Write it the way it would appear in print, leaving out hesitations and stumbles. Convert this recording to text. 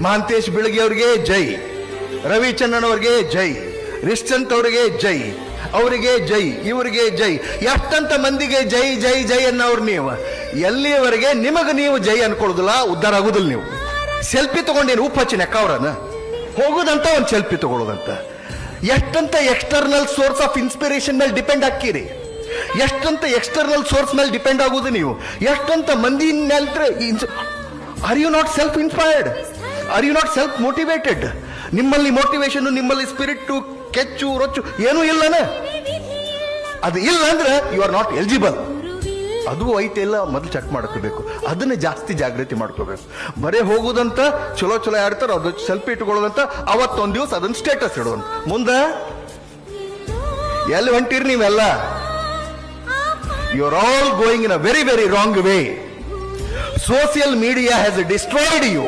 ಮಹಾಂತೇಶ್ ಬೀಳಗಿ ಅವ್ರಿಗೆ ಜೈ, ರವಿಚಂದ್ರನ್ ಅವ್ರಿಗೆ ಜೈ, ರಿಶ್ಚಂತ್ ಅವ್ರಿಗೆ ಜೈ, ಅವರಿಗೆ ಜೈ, ಇವರಿಗೆ ಜೈ. ಎಷ್ಟಂತ ಮಂದಿಗೆ ಜೈ ಜೈ ಜೈ ಅನ್ನೋರು ನೀವು. ಎಲ್ಲಿಯವರೆಗೆ ನಿಮಗೆ ನೀವು ಜೈ ಅನ್ಕೊಳ್ಳೋದಿಲ್ಲ, ಉದ್ಧಾರ ಆಗುದಿಲ್ಲ. ನೀವು ಸೆಲ್ಫಿ ತಗೊಂಡೇನು ಉಪ್ಪು ಹಚ್ಚಿ ನೆಕ್ಕ ಅವ್ರನ್ನ ಹೋಗುದಂತ ಒಂದು ಸೆಲ್ಫಿ ತಗೊಳ್ಳೋದಂತ. ಎಷ್ಟಂತ ಎಕ್ಸ್ಟರ್ನಲ್ ಸೋರ್ಸ್ ಆಫ್ ಇನ್ಸ್ಪಿರೇಷನ್ ಮೇಲೆ ಡಿಪೆಂಡ್ ಹಾಕಿರಿ, ಎಷ್ಟಂತ ಎಕ್ಸ್ಟರ್ನಲ್ ಸೋರ್ಸ್ ಮೇಲೆ ಡಿಪೆಂಡ್ ಆಗುದು ನೀವು, ಎಷ್ಟಂತ ಮಂದಿ ಮೇಲೆ. Are you not self inspired? Are you not self motivated? ನಿಮ್ಮಲ್ಲಿ ಮೋಟಿವೇಶನ್, ನಿಮ್ಮಲ್ಲಿ ಸ್ಪಿರಿಟ್, ಕೆಚ್ಚು ರೊಚ್ಚು ಏನೂ ಇಲ್ಲನ? ಅದು ಇಲ್ಲ ಅಂದ್ರೆ ಯು ಆರ್ ನಾಟ್ ಎಲಿಜಿಬಲ್. ಅದು ಐತೆ ಇಲ್ಲ ಮೊದಲು ಚೆಕ್ ಮಾಡ್ಕೋಬೇಕು, ಅದನ್ನ ಜಾಸ್ತಿ ಜಾಗೃತಿ ಮಾಡ್ಕೋಬೇಕು. ಬರೇ ಹೋಗುದಂತ ಚಲೋ ಚಲೋ ಆಡ್ತಾರೆ, ಅದು ಸೆಲ್ಫಿ ಇಟ್ಕೊಳ್ಳೋದಂತ ಅವತ್ತೊಂದು ದಿವಸ ಅದನ್ನ ಸ್ಟೇಟಸ್ ಇಡೋಣ. ಮುಂದೆ ಎಲ್ಲಿ ಹೊಂಟಿರಿ ನೀವೆಲ್ಲ? You are all going in a very very wrong way. Social media has destroyed you.